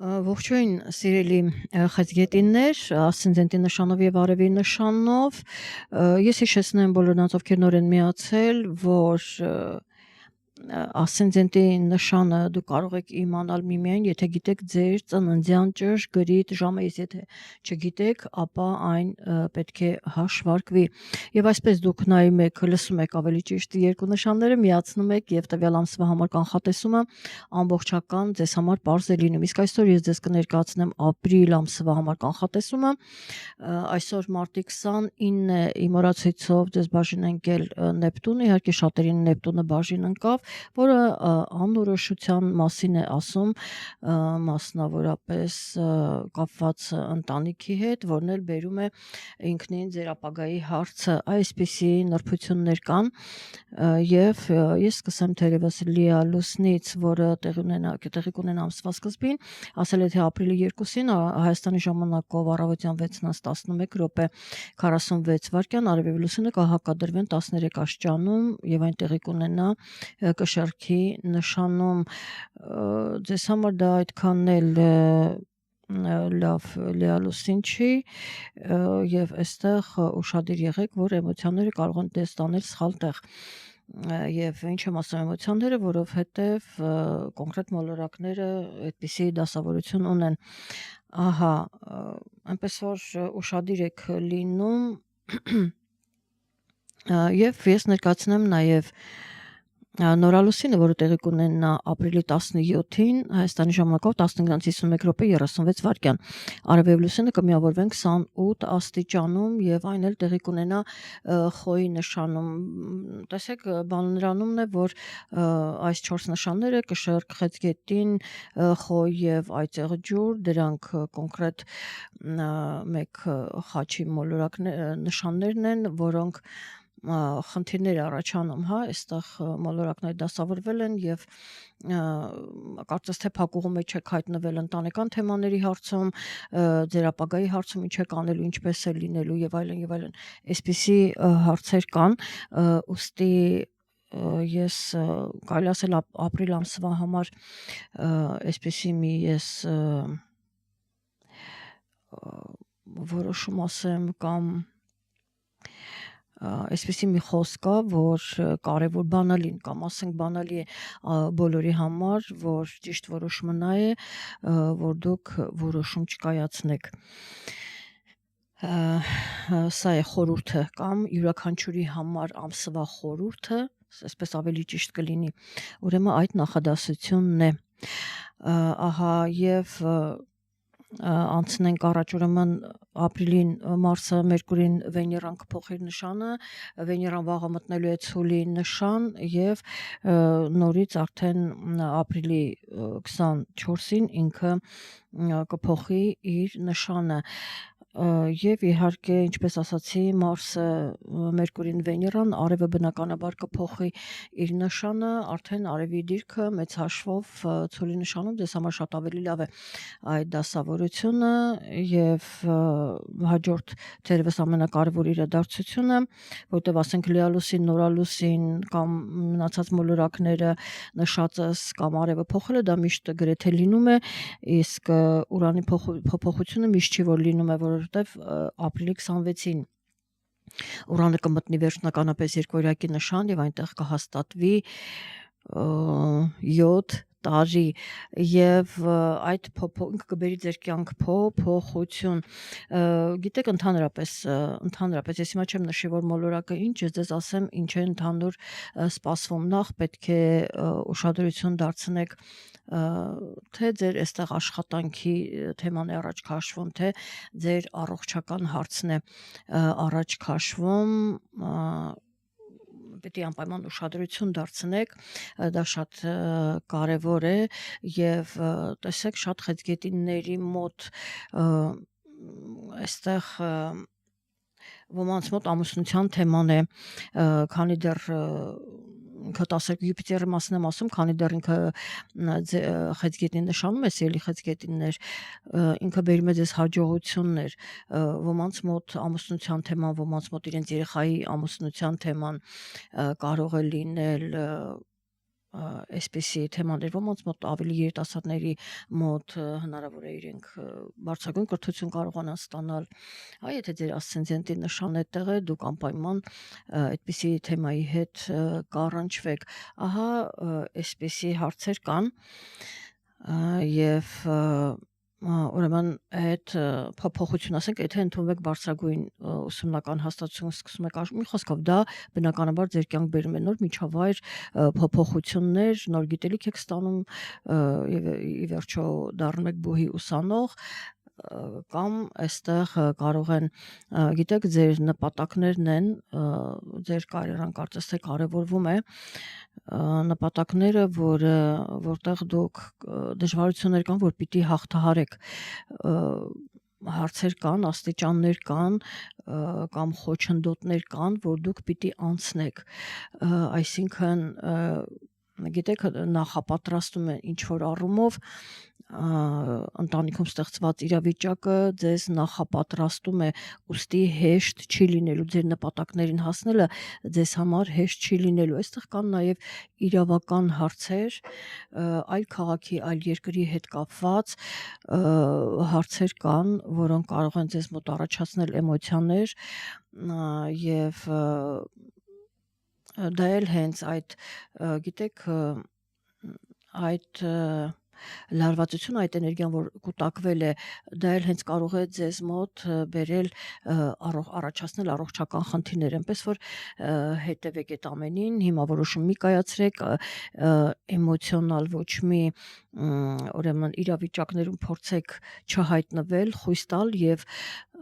Ողջույն սիրելի խեցգետիններ, ասցենդենտի նշանով եւ արևի նշանով, ես հիշեցնեմ բոլորնց, ովքեր նոր են միացել, որ ասցենդենտի նշանը դու կարող եք իմանալ միմիայն, եթե գիտեք ձեր ծննդյան ճշգրիտ ժամը, եթե չգիտեք, ապա այն պետք է հաշվարկվի։ Եվ այսպես դուք նայում եք, լսում եք ավելի ճիշտ երկու նշանները, միացնում եք եւ տվյալ ամսվա համար կանխատեսումը ամբողջական ձեզ համար պարզ է լինում։ Իսկ այսօր ես ձեզ կներկայացնեմ ապրիլ ամսվա համար կանխատեսումը։ Այսօր մարտի 29 է, իմ օրացույցով ձեզ բաժին ընկել Նեպտունը, իհարկե շատերին Նեպտունը բաժին ընկավ, որը անորոշության մասին է ասում, մասնավորապես կապված ընտանիքի հետ, որն էլ բերում է ինքնին ձեր ապագայի հարցը, այսպիսի նրբություններ կան, եւ ես սկսեմ թերևս Լիա Լուսնից, որը տեղի կունենա ամսվա սկզբին, ասել է թե ապրիլի 2-ին Հայաստանի ժամանակով առավոտյան 6:11 46 վայրկյան արևի լուսինը կհակադրվեն 13 աստիճանում եւ այն տեղի կունենա կշեռքի նշանում, ձեզ համար դա այդքան էլ լավ լիալուսին չի եւ այստեղ ուշադիր եղեք, որ էմոցիաները կարող են տեսնել սխալ տեղ եւ ինչ եմ ասում էմոցիաները, որովհետեւ կոնկրետ մոլորակները այդպիսի դասավորություն ունեն։ Ահա, այնպես որ ուշադիր եք լինում եւ ես ներկայացնեմ նաեւ նորալուսինը, որը տեղի կունենա ապրիլի 17-ին Հայաստանի ժամանակով 15:51 վայրկյան։ Արևև լուսինը կմիավորվեն 28 աստիճանում եւ այն էլ տեղի կունենա խոյի նշանում։ Տեսեք, բանը նրանումն է, որ այս 4 նշանները կշեռք, խեցգետին, խոյ եւ այծեղ ջուր, դրանք կոնկրետ մեկ խաչի նշաններն են, որոնք խնդիրներ առաջանում, հա, այստեղ մոլորակները դասավորվել են եւ կարծես թե փակուղու մեջ եք հայտնվել ընտանեկան թեմաների հարցում, ձեր ապագայի հարցում ինչ եք անելու, ինչպես է լինելու եւ այլն, այսպիսի հարցեր կան, ուստի ես կարելի ասել ապրիլ ամսվա համար այսպիսի մի ես որոշում ասեմ կամ այսպիսի մի խոսք կա, որ կարևոր բանալին կամ ասենք բանալի է բոլորի համար, որ ճիշտ որոշումը նա է, որ դուք որոշում չկայացնեք։ Սա է խորհուրդը կամ յուրաքանչյուրի համար ամսվա խորհուրդը, այսպես ավելի ճիշտ կլինի։ Ուրեմն այդ նախադասությունն է։ Ահա եւ անցնենք առաջ, ուրեմն ապրիլին Մարսը Մերկուրին Վեներան կփոխի նշանը, Վեներան վաղը մտնելու է ցուլի նշան եւ նորից արդեն ապրիլի 24-ին ինքը կփոխի իր նշանը եւ իհարկե ինչպես ասացի Մարսը Մերկուրին Վեներան արևը բնականաբար կփոխի իր նշանը, արդեն արևի դիրքը մեծ հաշվով ցուլի նշանում դες համար շատ ավելի լավ է այդ դասավորությունը եւ հաջորդ թերևս ամենակարևոր իրադարձությունը, որտեղ ասենք լիալուսին, նորալուսին կամ մնացած մոլորակները նշածս կամ արևը փոխելը դա միշտ գրեթե լինում է, իսկ Ուրանի փոփոխությունը միշտ չի որ լինում է, որովհետեւ ապրիլի 26-ին Ուրանը կմտնի վերջնականապես երկօրյակի նշան եւ այնտեղ կհաստատվի 7 տարի եւ այդ ինքը կբերի ձեր կյանք փոփոխություն։ Գիտեք, ընդհանրապես ես հիմա չեմ նշի, որ մոլորակը ինչ է, ձեզ ասեմ ինչ է ընդհանուր սպասվում։ Նախ պետք է ուշադրություն դարձնեք թե ձեր այստեղ աշխատանքի թեման է առաջ քաշվում, թե ձեր առողջական հարցն է առաջ քաշվում, պետք է անպայման ուշադրություն դարձնեք, դա շատ կարևոր է եւ տեսեք շատ խեցգետինների մոտ այստեղ ոմանց մոտ ամուսնության թեման է, քանի դեռ ինքը 10 Յուպիտերի մասն եմ ասում, քանի դեռ ինքը խեցգետնի նշանում է, սիրելի խեցգետիններ, ինքը բերում է ձեզ հաջողություններ, ոմանց մոտ ամուսնության թեման, ոմանց մոտ իրենց երեխայի ամուսնության թեման կարող է լինել այսպիսի թեմաներ, ոմանց մոտ ավելի երիտասարդների մոտ հնարավոր է իրենք բարձրագույն կրթություն կարողանան ստանալ, եթե ձեր ասցենդենտի նշան այդտեղ է, դուք անպայման այդպիսի թեմայի հետ կառնչվեք։ Ահա այսպիսի հարցեր կան եւ ուրեմն այդ փոփոխություն, ասենք, եթե ընդունվեք բարձրագույն ուսումնական հաստատություն, սկսում եք մի խոսքով դա բնականաբար ձեր կյանք բերում է նոր միջավայր, փոփոխություններ, նոր գիտելիք եք ստանում եւ ի վերջո դառնում եք բուհի ուսանող, կամ այստեղ կարող են, գիտեք, ձեր նպատակներն են, ձեր կարիերան կարծես թե կարևորվում է, նպատակները, որտեղ դուք դժվարություններ կան, որ պիտի հաղթահարեք, հարցեր կան, աստիճաններ կան, կամ խոչընդոտներ կան, որ դուք պիտի անցնեք, այսինքն գիտեք, նախապատրաստում է ինչ որ առումով ընտանիքում ստեղծված իրավիճակը ձեզ նախապատրաստում է, ուստի հեշտ չի լինելու, ձեր նպատակներին հասնելը ձեզ համար հեշտ չի լինելու, այստեղ կան նաև իրավական հարցեր, այլ քաղաքի, այլ երկրի հետ կապված հարցեր կան, որոնք կարող են ձեզ մոտ առաջացնել էմոցիաներ եւ դա էլ հենց այդ, գիտեք, այդ լարվածությունը, այդ էներգիան, որ կուտակվել է, դա էլ հենց կարող է ձեզ մոտ բերել առաջացնել առողջական խնդիրներ, այնպես որ հետևեք այդ ամենին, հիմա որոշում մի կայացրեք, էմոցիոնալ ոչ մի ուրեմն իրավիճակներում փորձեք չհայտնվել, խույս տալ եւ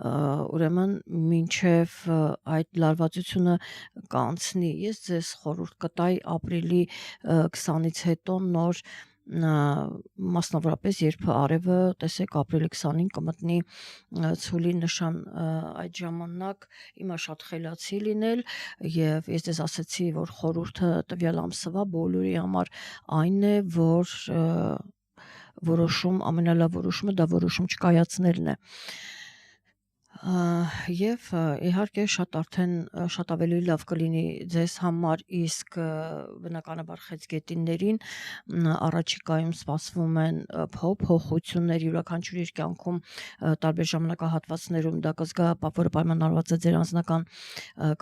ուրեմն մինչև այդ լարվածությունը կանցնի, ես ձեզ խորհուրդ կտայի ապրիլի 20-ից հետո նոր մասնավորապես երբ արևը, տեսեք, ապրիլի 20-ին կմտնի ցուլի նշան, այդ ժամանակ իմա շատ խելացի լինել եւ ես ձեզ ասացի, որ խորհուրդը տվյալ ամսվա բոլորի համար այն է, որ որոշում, ամենալավ որոշումը դա որոշում չկայացնելն է, եւ իհարկե շատ ավելի լավ կլինի ձեզ համար, իսկ բնականաբար խեցգետիններին առաջիկայում սպասվում են փոփոխություններ յուրաքանչյուր իր կյանքում տարբեր ժամանակահատվածներում, դա կզգա, որը պայմանավորված է ձեր անձնական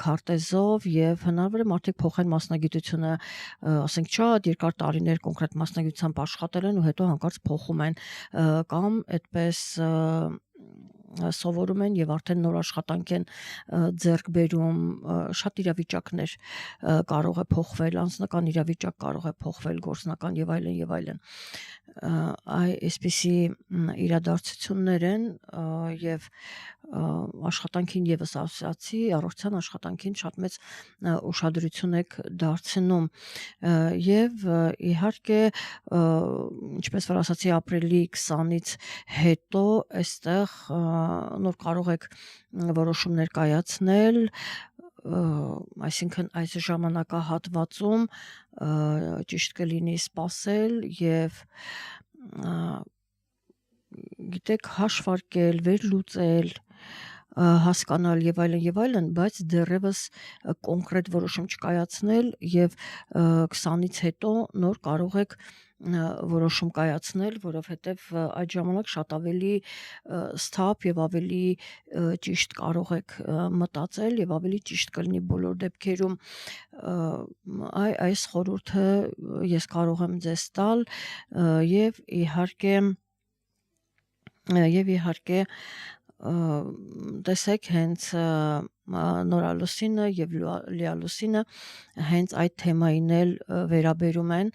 քարտեզով եւ հնարավոր է մարդիկ փոխեն մասնագիտությունը, ասենք, շատ երկար տարիներ կոնկրետ մասնագիտությամբ աշխատել են ու հետո հանկարծ փոխում են, կամ այդպես սովորում են եւ արդեն նոր աշխատանք են ձեռք բերում, շատ իրավիճակներ կարող է փոխվել, անձնական իրավիճակ կարող է փոխվել, գործնական եւ այլն, այսպիսի իրադարձություններ են եւ աշխատանքին եւս ասացի, առողջության աշխատանքին շատ մեծ ուշադրություն եք դարձնում եւ իհարկե, ինչպես որ ասացի, ապրիլի 20-ից հետո այստեղ նոր կարող եք որոշումներ կայացնել, այսինքն այս ժամանակահատվածում ճիշտ կլինի սպասել եւ գիտեք, հաշվարկել, վերլուծել, հասկանալ եւ այլն, բայց դեռևս կոնկրետ որոշում չկայացնել եւ 20-ից հետո նոր կարող եք որոշում կայացնել, որովհետև այդ ժամանակ շատ ավելի սթափ եւ ավելի ճիշտ կարող եք մտածել եւ ավելի ճիշտ կլինի բոլոր դեպքերում, այս խորհուրդը ես կարող եմ ձեզ տալ եւ իհարկե տեսեք, հենց նորալուսինը եւ լիալուսինը հենց այդ թեմային էլ վերաբերում են,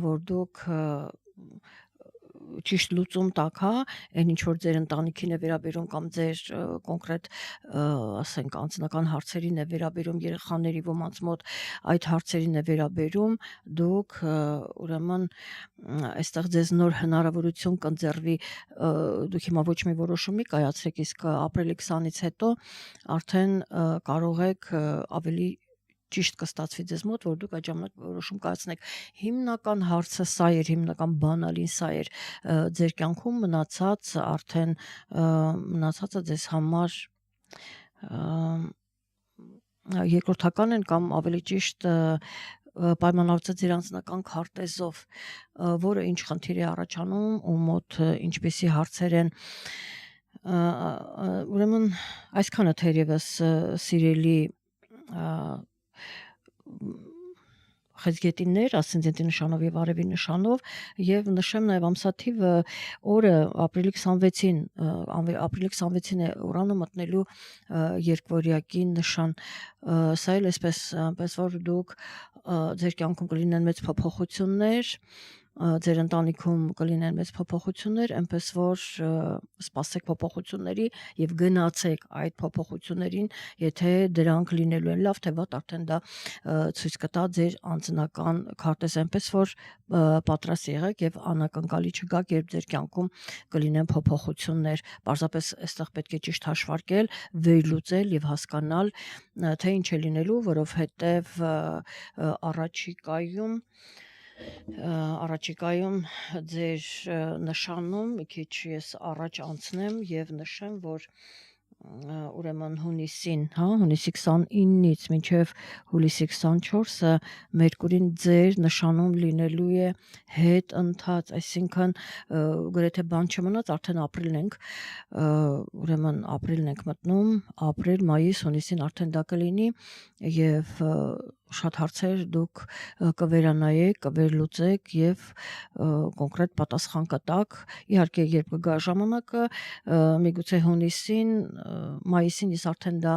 որ դուք ճիշտ լուծում տաք, այն ինչ որ ձեր ընտանիքին է վերաբերում կամ ձեր կոնկրետ, ասենք, անձնական հարցերին է վերաբերում, երեխաների ոմանց մոտ այդ հարցերին է վերաբերում, դուք ուրեմն այստեղ ձեզ նոր հնարավորություն կընձեռվի, դուք հիմա ոչ մի որոշում մի կայացրեք, իսկ ապրիլի 20-ից հետո արդեն կարող եք ավելի ճիշտ կստացվի ձեզ մոտ, որ դուք այդ ժամանակ որոշում կայացնեք, հիմնական հարցը սա էր, հիմնական բանալին սա էր ձեր կյանքում, մնացածը ձեզ համար երկրորդական են կամ ավելի ճիշտ պայմանավորված ձեր անձնական քարտեզով, որը ինչ խնդիր է առաջանում ու մոտ ինչպիսի հարցեր են, ուրեմն այսքանը թերևս սիրելի խեցգետիններ, ասցենդենտի նշանով եւ արևի նշանով եւ նշեմ նաեւ ամսաթիվը օրը ապրիլի 26-ին է Ուրանը մտնելու երկվորյակի նշան, սա էլ այսպես որ դուք ձեր կյանքում կլինեն մեծ փոփոխություններ, ձեր ընտանիքում կլինեն մեծ փոփոխություններ, այնպես որ սպասեք փոփոխությունների եւ գնացեք այդ փոփոխություններին, եթե դրանք լինելու են լավ թե վատ, արդեն դա ցույց կտա ձեր անձնական քարտեզ, այնպես որ պատրաստ եղեք եւ անակնկալի չգաք, երբ ձեր կյանքում կլինեն փոփոխություններ, պարզապես այստեղ պետք է ճիշտ հաշվարկել, վերլուծել եւ հասկանալ, թե ինչ է լինելու, որովհետեւ առաջիկայում ձեր նշանում մի քիչ ես առաջ անցնեմ եւ նշեմ, որ ուրեմն հունիսի 29-ից մինչև հուլիսի 24-ը Մերկուրին ձեր նշանում լինելու է հետ ընթաց, այսինքն գրեթե բան չմնաց, արդեն ապրիլն ենք, ուրեմն ապրիլն ենք մտնում, ապրիլ, մայիս, հունիսին արդեն դա կլինի եւ շատ հարցեր դուք կվերանայեք, կվերլուծեք եւ կոնկրետ պատասխան կտաք, իհարկե երբ կգա ժամանակը, միգուցե հունիսին, մայիսին ես արդեն դա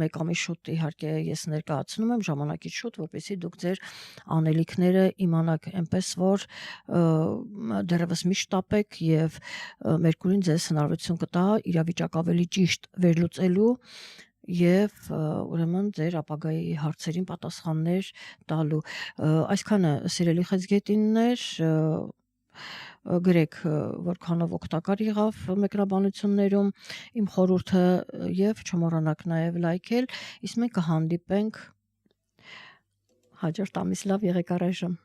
մեկ ամիս շուտ իհարկե ես ներկայացնում եմ ժամանակից շուտ, որպեսզի դուք ձեր անելիքները իմանաք, այնպես որ դեռևս մի շտապեք եւ Մերկուրին ձեզ հնարավորություն կտա իրավիճակ ավելի ճիշտ վերլուծելու եւ ուրեմն ձեր ապագայի հարցերին պատասխաններ տալու, այսքանը սիրելի խեցգետիններ, գրեք որքանով օգտակար եղավ մեկնաբանություններում իմ խորհուրդը եւ չմոռանաք նաեւ լայքել, իսկ մենք կհանդիպենք հաջորդ ամիս, լավ եղեք առայժմ։